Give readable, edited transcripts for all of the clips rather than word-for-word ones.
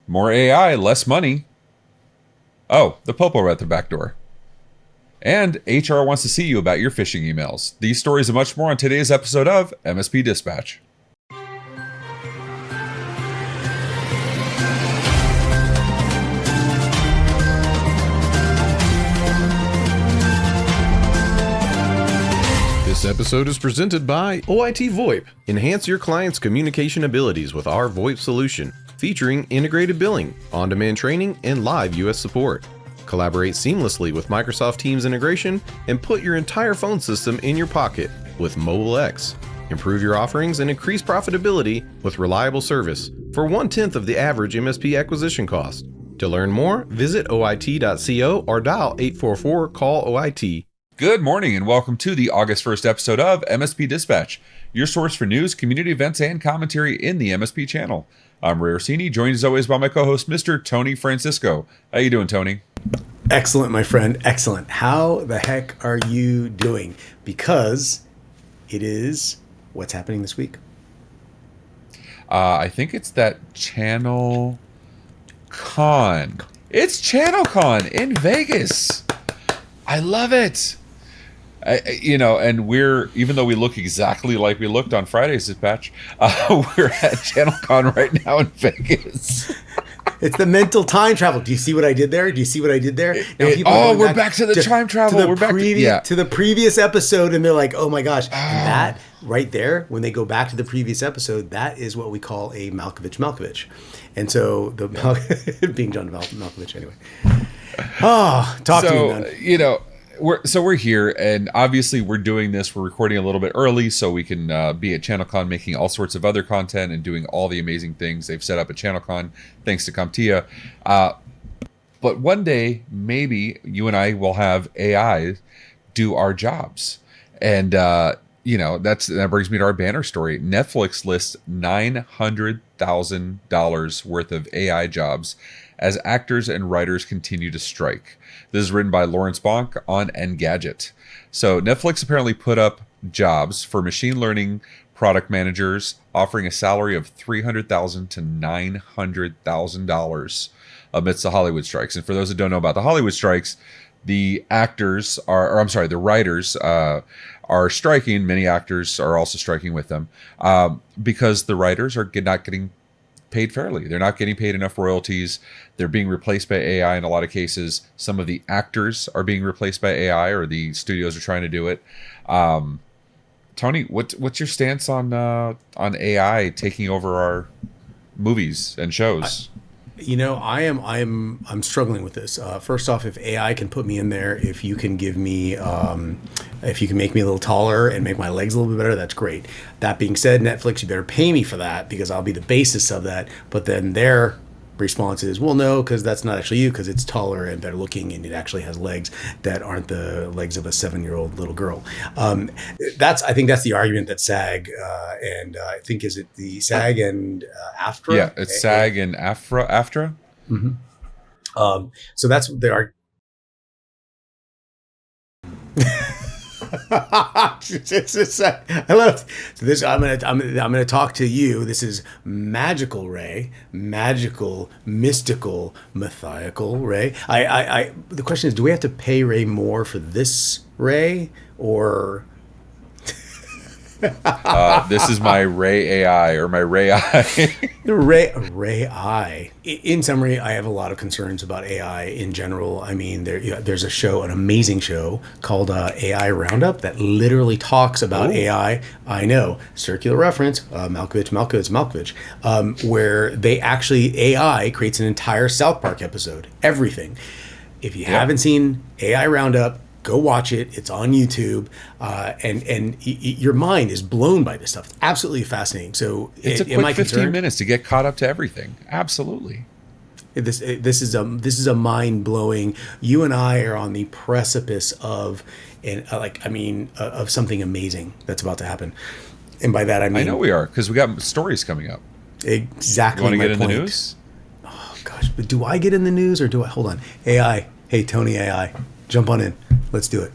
More AI, less money. Oh, the Popo at the back door. And HR wants to see you about your phishing emails. These stories and much more on today's episode of MSP Dispatch. This episode is presented by OIT VoIP. Enhance your client's communication abilities with our VoIP solution, featuring integrated billing, on-demand training, and live US support. Collaborate seamlessly with Microsoft Teams integration and put your entire phone system in your pocket with Mobile X. Improve your offerings and increase profitability with reliable service for 1/10 of the average MSP acquisition cost. To learn more, visit oit.co or dial 844-CALL-OIT. Good morning and welcome to the August 1st episode of MSP Dispatch, your source for news, community events, and commentary in the MSP channel. I'm Ray Orsini, joined as always by my co-host, Mr. Tony Francisco. How you doing, Tony? Excellent, my friend. Excellent. How the heck are you doing? Because it is what's happening this week. I think it's that Channel Con. It's Channel Con in Vegas. I love it. And we're, even though we look exactly like we looked on Friday's dispatch, we're at ChannelCon right now in Vegas. It's the mental time travel. Do you see what I did there? Now, we're back to the time travel. We're back to the previous episode, and they're like, "Oh my gosh!" And that right there, when they go back to the previous episode, that is what we call a Malkovich. And so being John Malkovich, anyway. Oh, talk to me, man. We're here, and obviously we're doing this. We're recording a little bit early so we can be at ChannelCon making all sorts of other content and doing all the amazing things they've set up at ChannelCon, thanks to CompTIA. But one day, maybe you and I will have AI do our jobs. And, that brings me to our banner story. Netflix lists $900,000 worth of AI jobs as actors and writers continue to strike. This is written by Lawrence Bonk on Engadget. So Netflix apparently put up jobs for machine learning product managers offering a salary of $300,000 to $900,000 amidst the Hollywood strikes. And for those that don't know about the Hollywood strikes, the writers are striking. Many actors are also striking with them because the writers are not getting paid fairly. They're not getting paid enough royalties. They're being replaced by AI in a lot of cases. Some of the actors are being replaced by AI, or the studios are trying to do it. Tony, what's your stance on AI taking over our movies and shows? I'm struggling with this. First off, if AI can put me in there, if you can give me, if you can make me a little taller and make my legs a little bit better, that's great. That being said, Netflix, you better pay me for that because I'll be the basis of that. But then their response is, well, no, because that's not actually you, because it's taller and better looking and it actually has legs that aren't the legs of a 7-year-old little girl. I think that's the argument that SAG and I think, is it the SAG and AFTRA? Yeah, it's SAG and AFTRA. Mm-hmm. So that's what they are. I love this. I'm gonna talk to you. This is magical Ray, magical, mystical, mythical Ray. The question is, do we have to pay Ray more for this Ray, or? This is my Ray AI, or my Ray I. The Ray I. In summary, I have a lot of concerns about AI in general. I mean, there's a show, an amazing show called AI Roundup that literally talks about AI. I know, circular reference, Malkovich, where they actually, AI creates an entire South Park episode, everything. If you haven't seen AI Roundup, go watch it. It's on YouTube, and your mind is blown by this stuff. It's absolutely fascinating. So it's a quick 15 minutes to get caught up to everything. Absolutely. This is a mind blowing. You and I are on the precipice of of something amazing that's about to happen. And by that I mean, I know we are, because we got stories coming up. Exactly. You want to get in the news? Oh gosh, but do I get in the news or do I? Hold on, AI. Hey Tony, AI. Jump on in. Let's do it.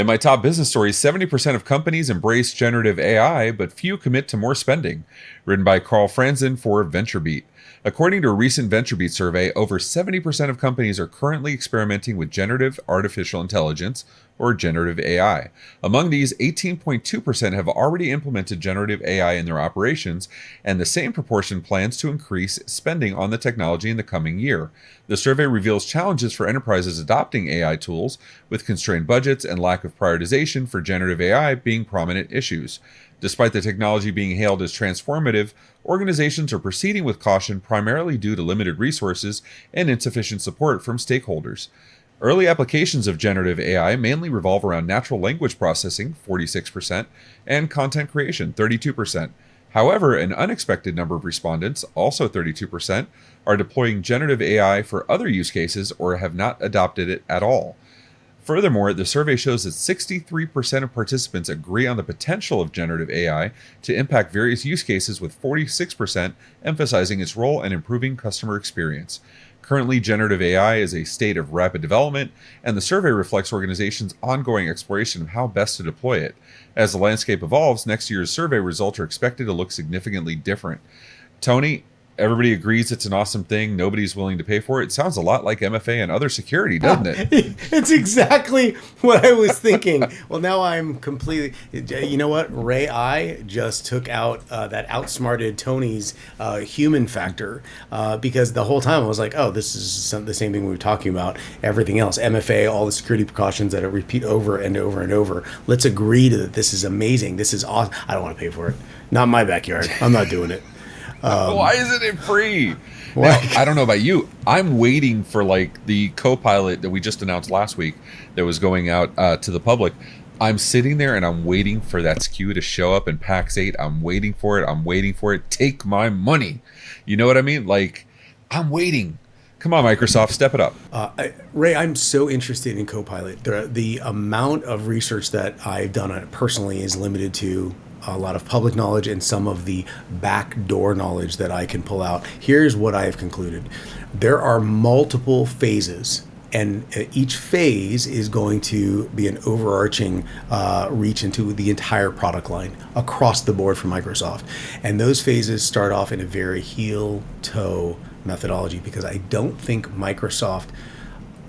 In my top business stories, 70% of companies embrace generative AI, but few commit to more spending. Written by Carl Franzen for VentureBeat. According to a recent VentureBeat survey, over 70% of companies are currently experimenting with generative artificial intelligence, or generative AI. Among these, 18.2% have already implemented generative AI in their operations, and the same proportion plans to increase spending on the technology in the coming year. The survey reveals challenges for enterprises adopting AI tools, with constrained budgets and lack of prioritization for generative AI being prominent issues. Despite the technology being hailed as transformative, organizations are proceeding with caution primarily due to limited resources and insufficient support from stakeholders. Early applications of generative AI mainly revolve around natural language processing, 46%, and content creation, 32%. However, an unexpected number of respondents, also 32%, are deploying generative AI for other use cases or have not adopted it at all. Furthermore, the survey shows that 63% of participants agree on the potential of generative AI to impact various use cases, with 46% emphasizing its role in improving customer experience. Currently, generative AI is a state of rapid development, and the survey reflects organizations' ongoing exploration of how best to deploy it. As the landscape evolves, next year's survey results are expected to look significantly different. Tony, everybody agrees it's an awesome thing. Nobody's willing to pay for it. It sounds a lot like MFA and other security, doesn't it? It's exactly what I was thinking. Well, now I'm completely... You know what? Ray I just took out that outsmarted Tony's human factor, because the whole time I was like, oh, this is the same thing we were talking about. Everything else, MFA, all the security precautions that I repeat over and over and over. Let's agree to that. This is amazing. This is awesome. I don't want to pay for it. Not in my backyard. I'm not doing it. Why isn't it free? Now, I don't know about you. I'm waiting for like the Copilot that we just announced last week that was going out to the public. I'm sitting there and I'm waiting for that SKU to show up in PAX 8. I'm waiting for it. I'm waiting for it. Take my money. You know what I mean? Like, I'm waiting. Come on, Microsoft, step it up. Ray, I'm so interested in Copilot. The amount of research that I've done on it personally is limited to a lot of public knowledge and some of the backdoor knowledge that I can pull out. Here's what I have concluded. There are multiple phases, and each phase is going to be an overarching reach into the entire product line across the board for Microsoft. And those phases start off in a very heel-toe methodology, because I don't think Microsoft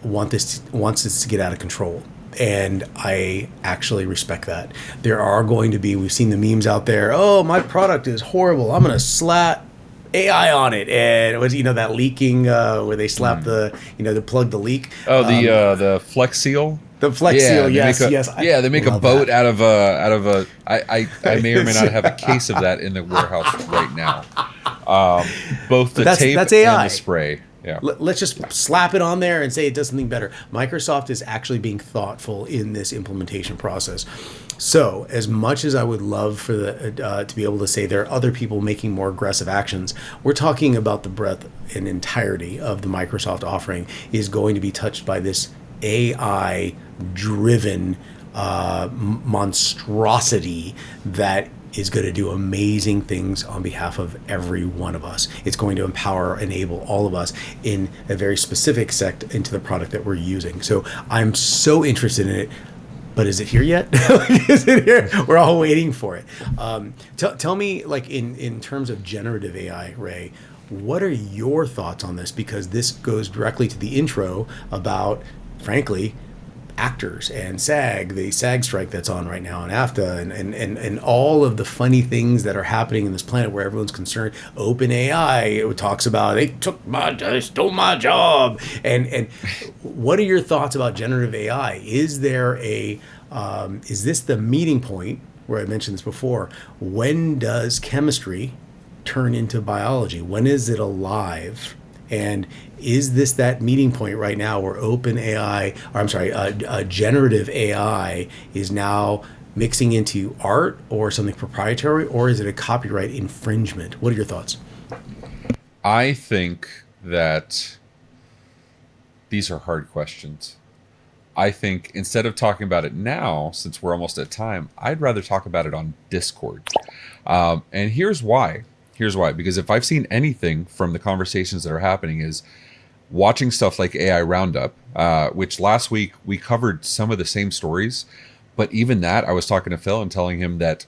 wants this to get out of control. And I actually respect that. There are going to be, we've seen the memes out there, oh, my product is horrible, I'm going to slap AI on it. And it was, that leaking where they slap they plug the leak. Oh, the Flex Seal? The Flex Seal, yes. They make a boat out of a. I may or may not have a case of that in the warehouse right now. Both the tape and the spray. Yeah. Let's just slap it on there and say it does something better. Microsoft is actually being thoughtful in this implementation process. So, as much as I would love for to be able to say there are other people making more aggressive actions, we're talking about the breadth and entirety of the Microsoft offering is going to be touched by this AI-driven monstrosity that is going to do amazing things on behalf of every one of us. It's going to empower, enable all of us in a very specific sect into the product that we're using. So I'm so interested in it. But is it here yet? Is it here? We're all waiting for it. Tell me, like in terms of generative AI, Ray, what are your thoughts on this? Because this goes directly to the intro about, frankly, actors and the SAG strike that's on right now, and AFTA, and all of the funny things that are happening in this planet where everyone's concerned. OpenAI, it talks about they stole my job, and what are your thoughts about generative AI? Is there is this the meeting point where I mentioned this before? When does chemistry turn into biology? When is it alive? And is this that meeting point right now where generative AI is now mixing into art or something proprietary, or is it a copyright infringement? What are your thoughts? I think that these are hard questions. I think instead of talking about it now, since we're almost at time, I'd rather talk about it on Discord. And here's why. Because if I've seen anything from the conversations that are happening is watching stuff like AI Roundup, which last week we covered some of the same stories, But even that, I was talking to Phil and telling him that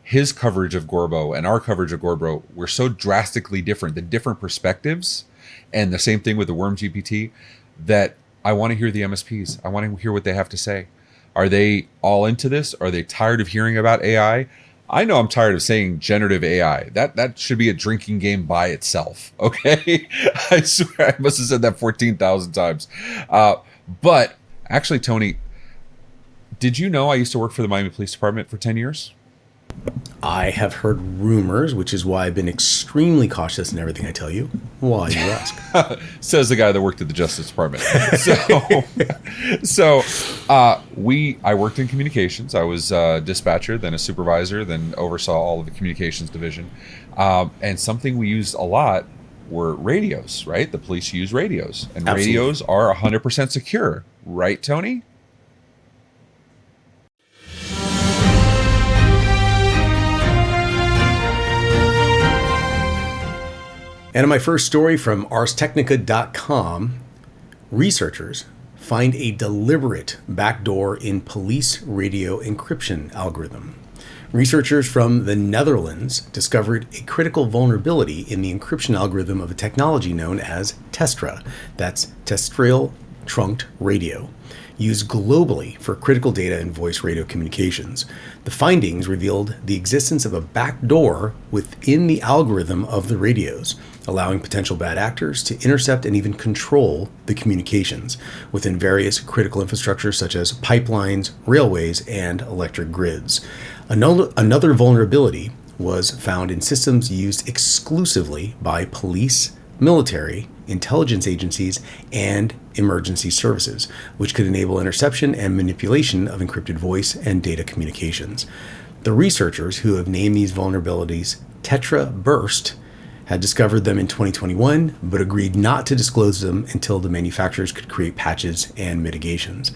his coverage of Gorbo and our coverage of Gorbo were so drastically different, the different perspectives, and the same thing with the Worm GPT, that I want to hear the MSPs. I want to hear what they have to say. Are they all into this? Are they tired of hearing about AI? I know I'm tired of saying generative AI. That should be a drinking game by itself. Okay, I swear I must have said that 14,000 times. But actually, Tony, did you know I used to work for the Miami Police Department for 10 years? I have heard rumors, which is why I've been extremely cautious in everything I tell you. Why, you ask? Says the guy that worked at the Justice Department. I worked in communications. I was a dispatcher, then a supervisor, then oversaw all of the communications division. And something we used a lot were radios, right? The police use radios, and Absolutely. Radios are 100% secure, right, Tony? And in my first story from arstechnica.com, researchers find a deliberate backdoor in police radio encryption algorithm. Researchers from the Netherlands discovered a critical vulnerability in the encryption algorithm of a technology known as TESTRA, that's terrestrial trunked radio, used globally for critical data and voice radio communications. The findings revealed the existence of a backdoor within the algorithm of the radios, allowing potential bad actors to intercept and even control the communications within various critical infrastructures such as pipelines, railways, and electric grids. Another vulnerability was found in systems used exclusively by police, military, intelligence agencies, and emergency services, which could enable interception and manipulation of encrypted voice and data communications. The researchers who have named these vulnerabilities Tetra Burst had discovered them in 2021, but agreed not to disclose them until the manufacturers could create patches and mitigations.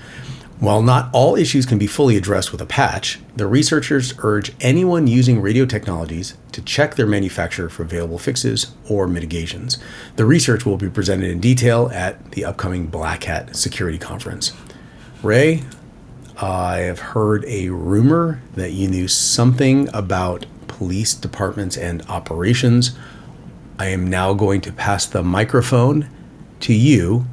While not all issues can be fully addressed with a patch, the researchers urge anyone using radio technologies to check their manufacturer for available fixes or mitigations. The research will be presented in detail at the upcoming Black Hat Security Conference. Ray, I have heard a rumor that you knew something about police departments and operations. I am now going to pass the microphone to you,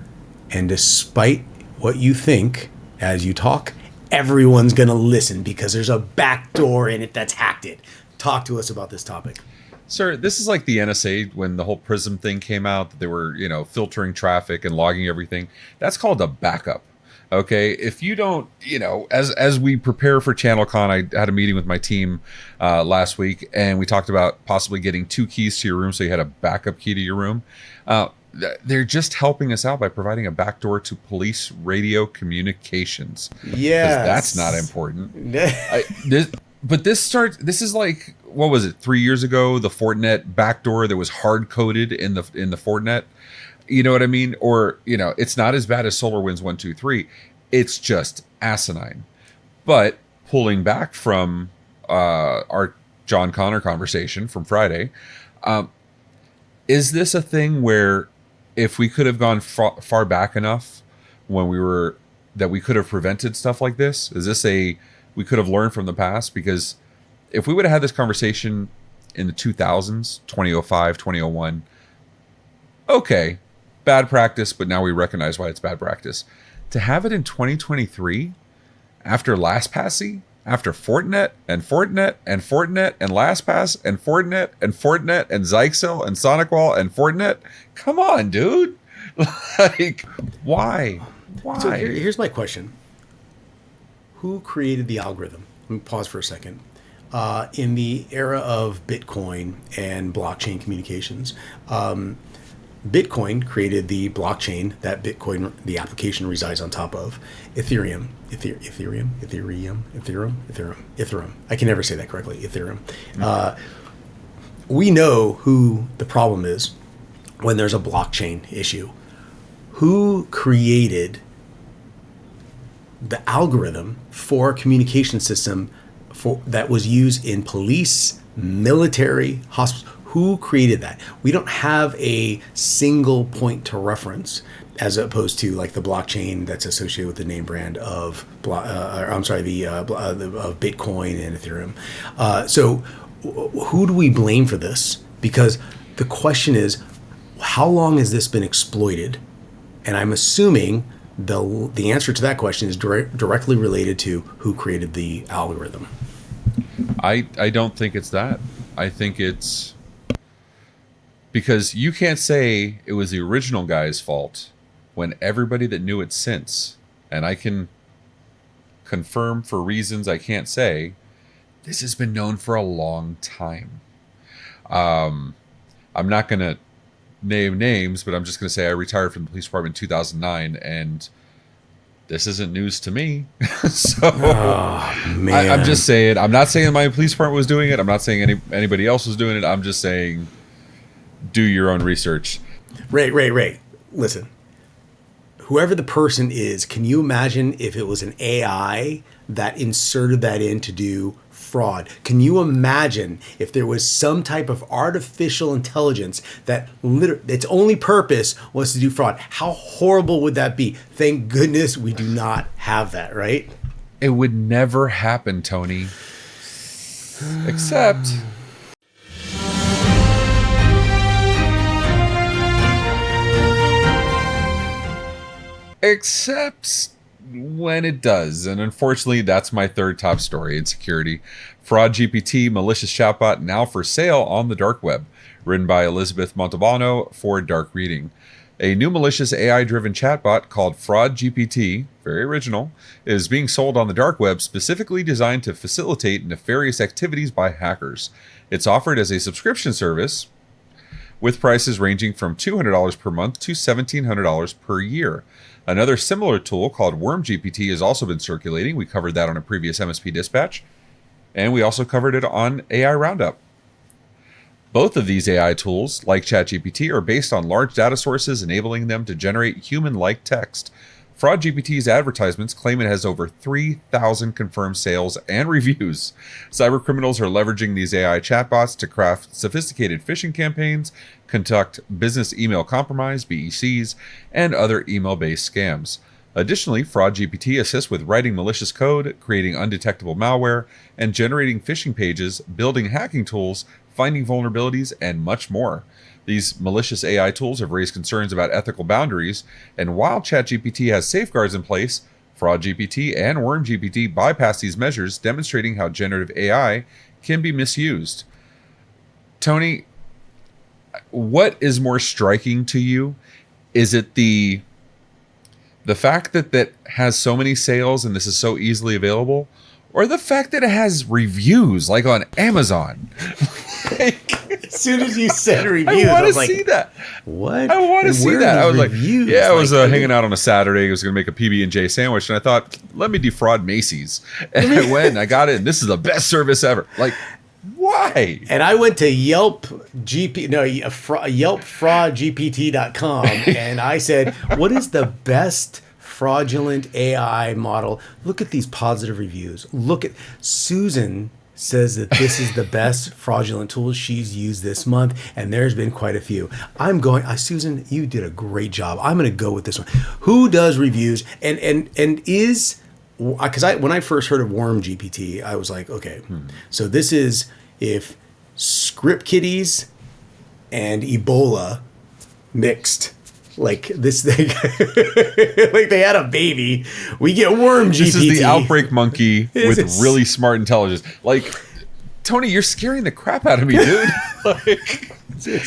and despite what you think as you talk, everyone's going to listen because there's a backdoor in it that's hacked it. Talk to us about this topic. Sir, this is like the NSA when the whole Prism thing came out, that they were, filtering traffic and logging everything. That's called a backup. Okay, if you don't, as we prepare for ChannelCon, I had a meeting with my team last week, and we talked about possibly getting 2 keys to your room, so you had a backup key to your room. They're just helping us out by providing a backdoor to police radio communications. Yeah, that's not important. This is like, what was it? 3 years ago, the Fortinet backdoor that was hard coded in the Fortinet. You know what I mean? Or, it's not as bad as SolarWinds 123. It's just asinine. But pulling back from our John Connor conversation from Friday, is this a thing where if we could have gone far back enough that we could have prevented stuff like this? Is this we could have learned from the past? Because if we would have had this conversation in the 2000s, 2005, 2001, okay, bad practice, but now we recognize why it's bad practice. To have it in 2023, after LastPass, after Fortinet and Fortinet and Fortinet and LastPass and Fortinet and Fortinet and Zyxel and SonicWall and Fortinet, come on, dude. Like, why? So here's my question. Who created the algorithm? Let me pause for a second. In the era of Bitcoin and blockchain communications, Bitcoin created the blockchain that the application resides on top of. Ethereum. I can never say that correctly. Ethereum. We know who the problem is when there's a blockchain issue. Who created the algorithm for a communication system that was used in police, military, hospitals? Who created that? We don't have a single point to reference, as opposed to like the blockchain that's associated with the name brand of of Bitcoin and Ethereum. So who do we blame for this? Because the question is, how long has this been exploited? And I'm assuming the answer to that question is directly related to who created the algorithm. I don't think it's that. I think it's because you can't say it was the original guy's fault when everybody that knew it since, and I can confirm for reasons I can't say, this has been known for a long time. I'm not going to name names, but I'm just going to say I retired from the police department in 2009, and this isn't news to me. So I'm just saying, I'm not saying my police department was doing it. I'm not saying anybody else was doing it. I'm just saying, do your own research. Ray, listen. Whoever the person is, can you imagine if it was an AI that inserted that in to do fraud? Can you imagine if there was some type of artificial intelligence that its only purpose was to do fraud? How horrible would that be? Thank goodness we do not have that, right? It would never happen, Tony. Except when it does. And unfortunately, that's my third top story in security. FraudGPT, malicious chatbot, now for sale on the dark web. Written by Elizabeth Montalbano for Dark Reading. A new malicious AI-driven chatbot called FraudGPT, very original, is being sold on the dark web, specifically designed to facilitate nefarious activities by hackers. It's offered as a subscription service, with prices ranging from $200 per month to $1,700 per year. Another similar tool called WormGPT has also been circulating. We covered that on a previous MSP Dispatch, and we also covered it on AI Roundup. Both of these AI tools, like ChatGPT, are based on large data sources, enabling them to generate human-like text. FraudGPT's advertisements claim it has over 3,000 confirmed sales and reviews. Cybercriminals are leveraging these AI chatbots to craft sophisticated phishing campaigns, conduct business email compromise, BECs, and other email-based scams. Additionally, FraudGPT assists with writing malicious code, creating undetectable malware, and generating phishing pages, building hacking tools, finding vulnerabilities, and much more. These malicious AI tools have raised concerns about ethical boundaries, and while ChatGPT has safeguards in place, FraudGPT and WormGPT bypass these measures, demonstrating how generative AI can be misused. Tony, what is more striking to you? Is it the fact that has so many sales and this is so easily available, or the fact that it has reviews like on Amazon? As soon as you said reviews, I want to like, see that. What? I want to see that. I was like, reviews? I was hanging out on a Saturday. I was going to make a PB&J sandwich, and I thought, let me defraud Macy's. And I went and I got it, and this is the best service ever. Like, why? And I went to YelpFraudGPT.com, and I said, what is the best fraudulent AI model? Look at these positive reviews. Look at Susan says that this is the best fraudulent tool she's used this month, and there's been quite a few. I'm going, Susan, you did a great job. I'm going to go with this one. Who does reviews? And is, because when I first heard of WormGPT, I was like, okay, so this is if script kiddies and Ebola mixed. Like this thing, like they had a baby. We get WormGPT. This is the outbreak monkey with really smart intelligence. Like, Tony, you're scaring the crap out of me, dude. Like,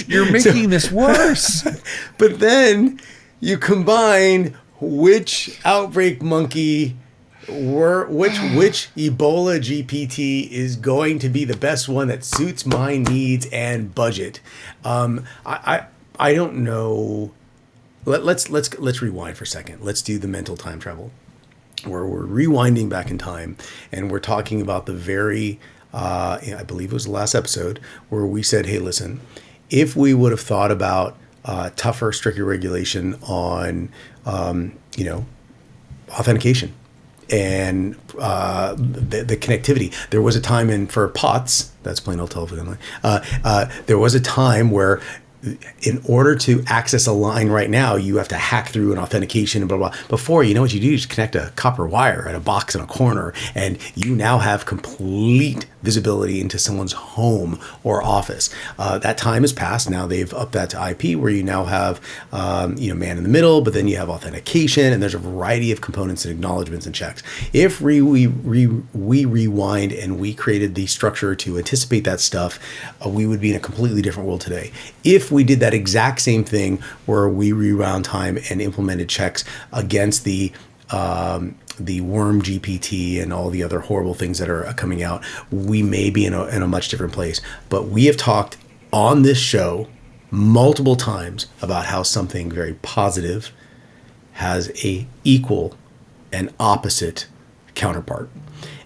you're making this worse. But then you combine which outbreak monkey which Ebola GPT is going to be the best one that suits my needs and budget. I don't know. Let's rewind for a second. Let's do the mental time travel, where we're rewinding back in time, and we're talking about the very, I believe it was the last episode, where we said, hey, listen, if we would have thought about tougher, stricter regulation on, authentication, and the connectivity. There was a time for POTS, that's plain old telephone line, there was a time where in order to access a line right now, you have to hack through an authentication and blah, blah. Before, you know what you do? You just connect a copper wire at a box in a corner, and you now have complete visibility into someone's home or office. That time has passed. Now they've upped that to IP, where you now have, man in the middle, but then you have authentication, and there's a variety of components and acknowledgements and checks. If we rewind and we created the structure to anticipate that stuff, we would be in a completely different world today. If we did that exact same thing where we rewound time and implemented checks against the worm GPT and all the other horrible things that are coming out, we may be in a much different place. But we have talked on this show multiple times about how something very positive has a equal and opposite counterpart.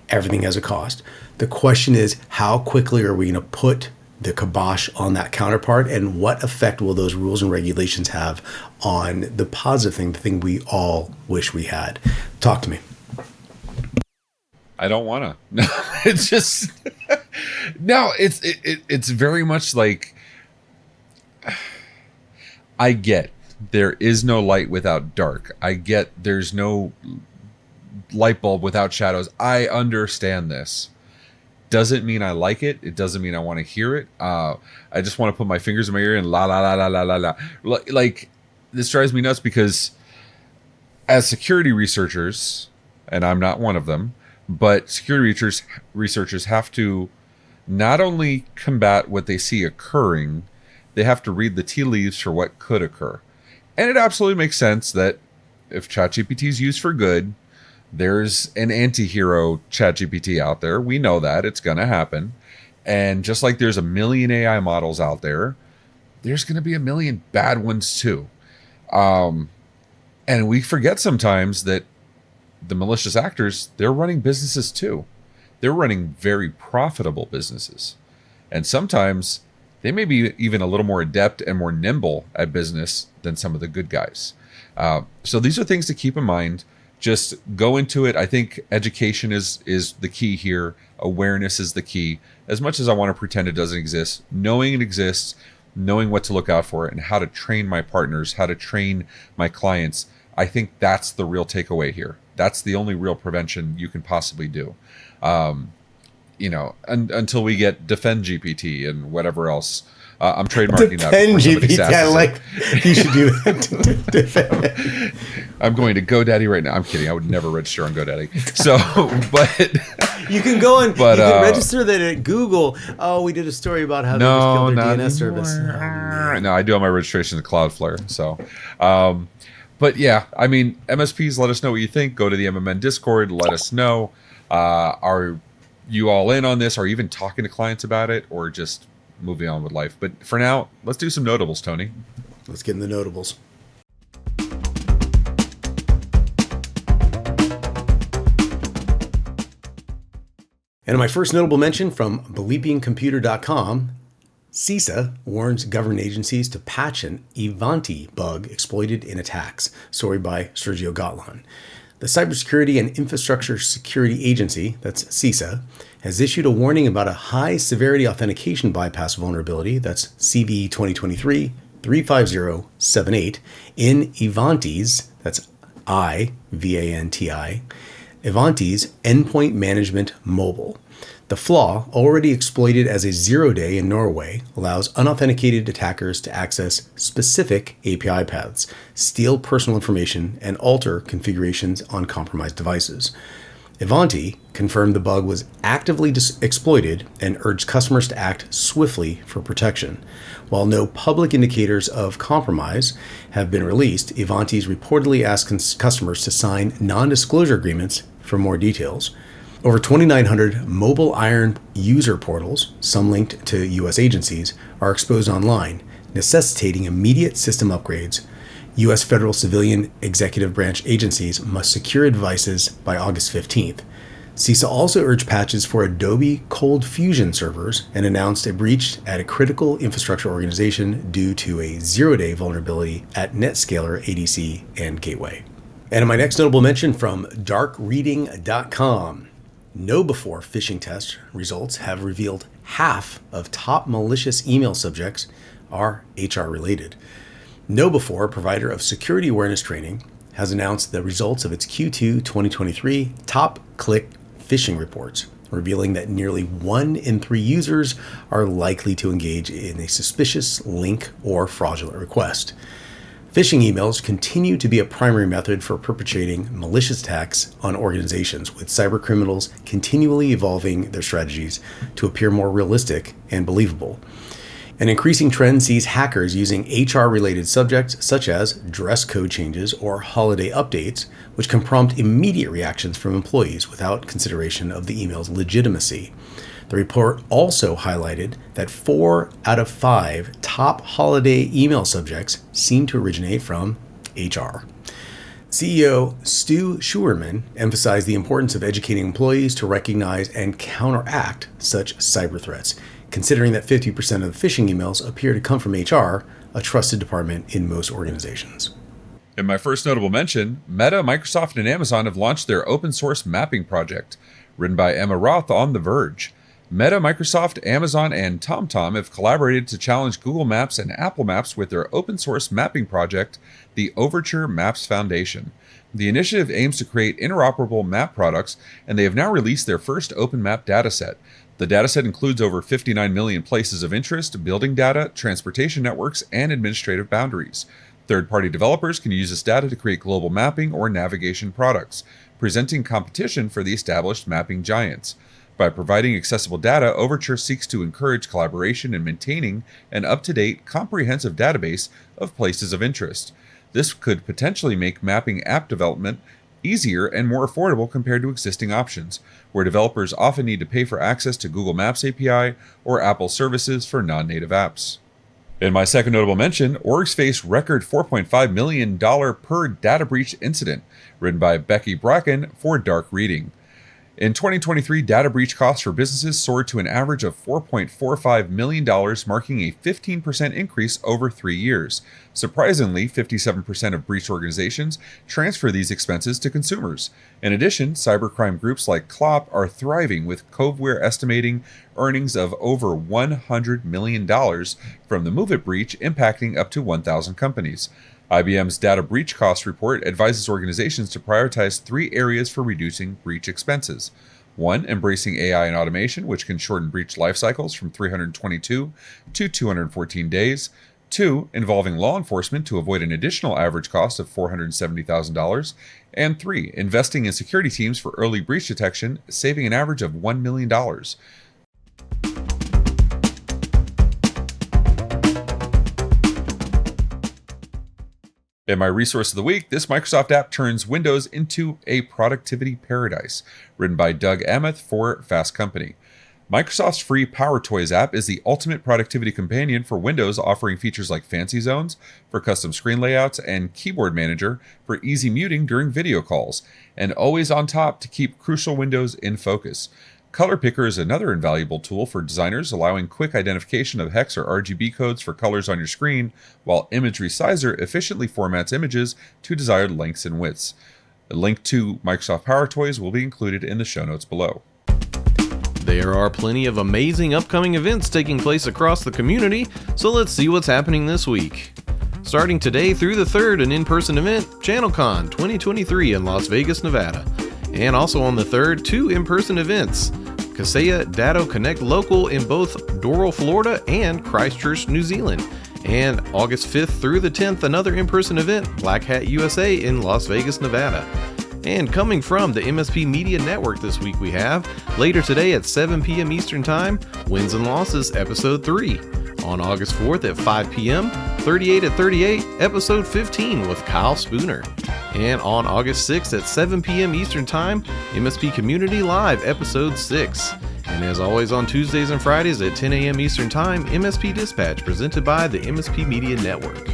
Everything has a cost. The question is, how quickly are we going to put the kibosh on that counterpart, and what effect will those rules and regulations have on the positive thing, the thing we all wish we had? Talk to me. I don't want to. No, it's just no. It's very much like, I get there is no light without dark. I get there's no light bulb without shadows. I understand this. Doesn't mean I like it. It doesn't mean I want to hear it. I just want to put my fingers in my ear and la la la la la la la. Like, this drives me nuts, because as security researchers, and I'm not one of them, but security researchers have to not only combat what they see occurring, they have to read the tea leaves for what could occur. And it absolutely makes sense that if ChatGPT is used for good, there's an anti-hero ChatGPT out there. We know that it's going to happen. And just like there's a million AI models out there, there's going to be a million bad ones too. And we forget sometimes that the malicious actors, they're running businesses too. They're running very profitable businesses. And sometimes they may be even a little more adept and more nimble at business than some of the good guys. So these are things to keep in mind. Just go into it. I think education is the key here. Awareness is the key. As much as I want to pretend it doesn't exist, knowing it exists, knowing what to look out for, and how to train my partners, how to train my clients, I think that's the real takeaway here. That's the only real prevention you can possibly do. Until we get Defend GPT and whatever else. I'm trademarking that. Defend GPT. I like. You should do that. I'm going to GoDaddy right now. I'm kidding. I would never register on GoDaddy. So, but you can go and you can register that at Google. Oh, we did a story about how they just killed their DNS service. No, I do all my registration to Cloudflare. So, but yeah, I mean, MSPs, let us know what you think. Go to the MMN Discord. Let us know. Are you all in on this? Are you even talking to clients about it, or just moving on with life? But for now, let's do some notables, Tony. Let's get in the notables. And my first notable mention from bleepingcomputer.com, CISA warns government agencies to patch an Ivanti bug exploited in attacks. Story by Sergio Gotlan. The Cybersecurity and Infrastructure Security Agency, that's CISA, has issued a warning about a high-severity authentication bypass vulnerability, that's CV 2023-35078, in Ivanti's, that's Ivanti, Ivanti's Endpoint Management Mobile. The flaw, already exploited as a zero-day in Norway, allows unauthenticated attackers to access specific API paths, steal personal information, and alter configurations on compromised devices. Ivanti confirmed the bug was actively exploited and urged customers to act swiftly for protection. While no public indicators of compromise have been released, Ivanti reportedly asked customers to sign non-disclosure agreements for more details. Over 2,900 mobile iron user portals, some linked to U.S. agencies, are exposed online, necessitating immediate system upgrades. U.S. federal civilian executive branch agencies must secure devices by August 15th. CISA also urged patches for Adobe Cold Fusion servers and announced a breach at a critical infrastructure organization due to a zero-day vulnerability at NetScaler ADC and Gateway. And my next notable mention from darkreading.com. KnowBefore phishing test results have revealed half of top malicious email subjects are HR related. KnowBefore, provider of security awareness training, has announced the results of its Q2 2023 top click phishing reports, revealing that nearly 1 in 3 users are likely to engage in a suspicious link or fraudulent request. Phishing emails continue to be a primary method for perpetrating malicious attacks on organizations, with cybercriminals continually evolving their strategies to appear more realistic and believable. An increasing trend sees hackers using HR-related subjects such as dress code changes or holiday updates, which can prompt immediate reactions from employees without consideration of the email's legitimacy. The report also highlighted that 4 out of 5 top holiday email subjects seem to originate from HR. CEO Stu Schuerman emphasized the importance of educating employees to recognize and counteract such cyber threats, considering that 50% of the phishing emails appear to come from HR, a trusted department in most organizations. In my first notable mention, Meta, Microsoft, and Amazon have launched their open source mapping project, written by Emma Roth on The Verge. Meta, Microsoft, Amazon, and TomTom have collaborated to challenge Google Maps and Apple Maps with their open source mapping project, the Overture Maps Foundation. The initiative aims to create interoperable map products, and they have now released their first open map dataset. The dataset includes over 59 million places of interest, building data, transportation networks, and administrative boundaries. Third-party developers can use this data to create global mapping or navigation products, presenting competition for the established mapping giants. By providing accessible data, Overture seeks to encourage collaboration in maintaining an up-to-date, comprehensive database of places of interest. This could potentially make mapping app development easier and more affordable compared to existing options, where developers often need to pay for access to Google Maps API or Apple services for non-native apps. In my second notable mention, orgs face record $4.5 million per data breach incident, written by Becky Bracken for Dark Reading. In 2023, data breach costs for businesses soared to an average of $4.45 million, marking a 15% increase over 3 years. Surprisingly, 57% of breach organizations transfer these expenses to consumers. In addition, cybercrime groups like Clop are thriving, with Coveware estimating earnings of over $100 million from the MoveIt breach, impacting up to 1,000 companies. IBM's data breach cost report advises organizations to prioritize 3 areas for reducing breach expenses. 1, embracing AI and automation, which can shorten breach life cycles from 322 to 214 days. 2, involving law enforcement to avoid an additional average cost of $470,000. And 3, investing in security teams for early breach detection, saving an average of $1 million. In my resource of the week, this Microsoft app turns Windows into a productivity paradise, written by Doug Emmett for Fast Company. Microsoft's free Power Toys app is the ultimate productivity companion for Windows, offering features like Fancy Zones for custom screen layouts and Keyboard Manager for easy muting during video calls, and Always on Top to keep crucial windows in focus. Color Picker is another invaluable tool for designers, allowing quick identification of hex or RGB codes for colors on your screen, while Image Resizer efficiently formats images to desired lengths and widths. A link to Microsoft Power Toys will be included in the show notes below. There are plenty of amazing upcoming events taking place across the community, so let's see what's happening this week. Starting today through the 3rd, an in-person event, ChannelCon 2023 in Las Vegas, Nevada. And also on the 3rd, 2 in-person events, CISA Datto Connect Local in both Doral, Florida and Christchurch, New Zealand. And August 5th through the 10th, another in-person event, Black Hat USA in Las Vegas, Nevada. And coming from the MSP Media Network this week, we have, later today at 7 p.m. Eastern Time, Wins and Losses Episode 3. On August 4th at 5 p.m., 38 at 38, Episode 15 with Kyle Spooner. And on August 6th at 7 p.m. Eastern Time, MSP Community Live Episode 6. And as always on Tuesdays and Fridays at 10 a.m. Eastern Time, MSP Dispatch presented by the MSP Media Network.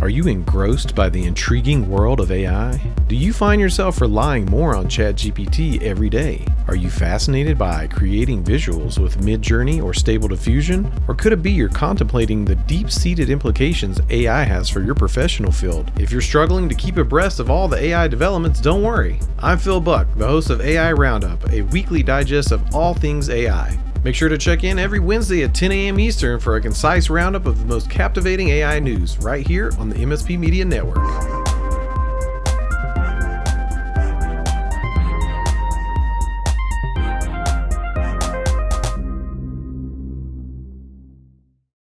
Are you engrossed by the intriguing world of AI? Do you find yourself relying more on ChatGPT every day? Are you fascinated by creating visuals with Midjourney or Stable Diffusion? Or could it be you're contemplating the deep-seated implications AI has for your professional field? If you're struggling to keep abreast of all the AI developments, don't worry. I'm Phil Buck, the host of AI Roundup, a weekly digest of all things AI. Make sure to check in every Wednesday at 10 a.m. Eastern for a concise roundup of the most captivating AI news right here on the MSP Media Network.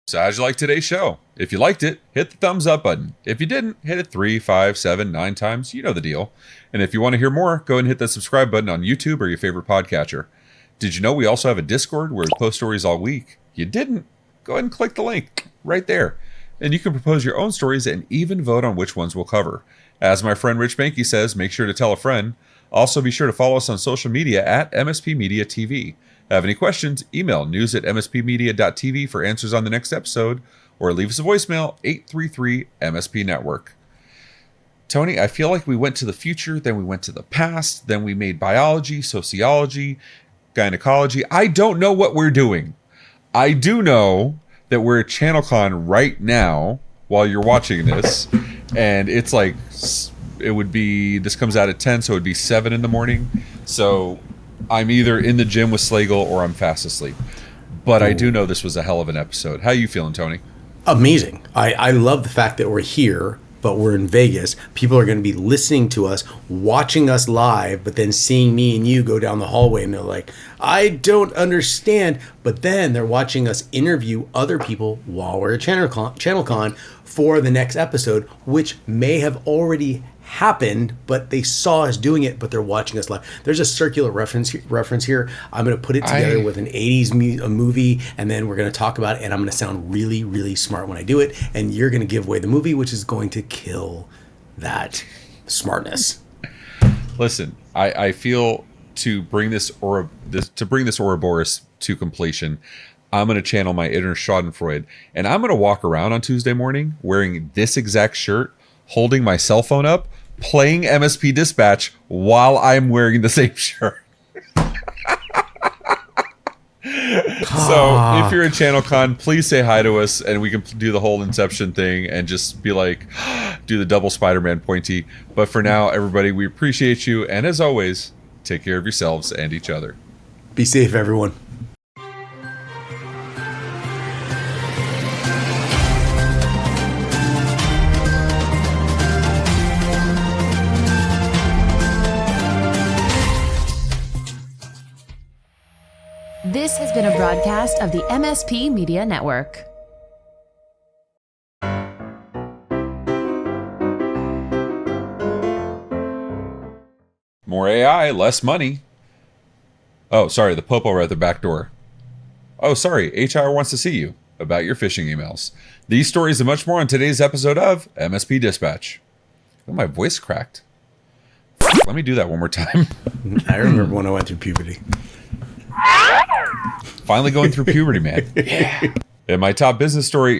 So how'd you like today's show? If you liked it, hit the thumbs up button. If you didn't, hit it 3, 5, 7, 9 times. You know the deal. And if you want to hear more, go ahead and hit that subscribe button on YouTube or your favorite podcatcher. Did you know we also have a Discord where we post stories all week? You didn't? Go ahead and click the link right there. And you can propose your own stories and even vote on which ones we'll cover. As my friend Rich Banky says, make sure to tell a friend. Also, be sure to follow us on social media at MSP Media TV. Have any questions? Email news@mspmedia.tv for answers on the next episode, or leave us a voicemail, 833-MSP-Network. Tony, I feel like we went to the future, then we went to the past, then we made biology, sociology, gynecology. I don't know what we're doing. I do know that we're at ChannelCon right now while you're watching this, and it's like, it would be, this comes out at 10, so it would be 7 in the morning. So I'm either in the gym with Slagle or I'm fast asleep. But I do know this was a hell of an episode. How you feeling, Tony? Amazing. I love the fact that we're here, but we're in Vegas. People are going to be listening to us, watching us live, but then seeing me and you go down the hallway and they're like, I don't understand. But then they're watching us interview other people while we're at ChannelCon for the next episode, which may have already happened, but they saw us doing it, but they're watching us live. There's a circular reference here. I'm going to put it together with an 80s movie, and then we're going to talk about it, and I'm going to sound really, really smart when I do it, and you're going to give away the movie, which is going to kill that smartness. Listen, I feel to bring this Ouroboros to completion, I'm going to channel my inner Schadenfreude, and I'm going to walk around on Tuesday morning wearing this exact shirt, holding my cell phone up, playing MSP Dispatch while I'm wearing the same shirt. So if you're at ChannelCon, please say hi to us and we can do the whole Inception thing and just be like, do the double Spider-Man pointy. But for now, everybody, we appreciate you. And as always, take care of yourselves and each other. Be safe, everyone. This has been a broadcast of the MSP Media Network. More AI, less money. Oh, sorry, the Popo at the back door. Oh, sorry, HR wants to see you about your phishing emails. These stories and much more on today's episode of MSP Dispatch. Oh, my voice cracked. Let me do that one more time. I remember when I went through puberty. Finally going through puberty, man. Yeah. In my top business story, Ray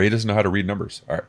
doesn't know how to read numbers. All right.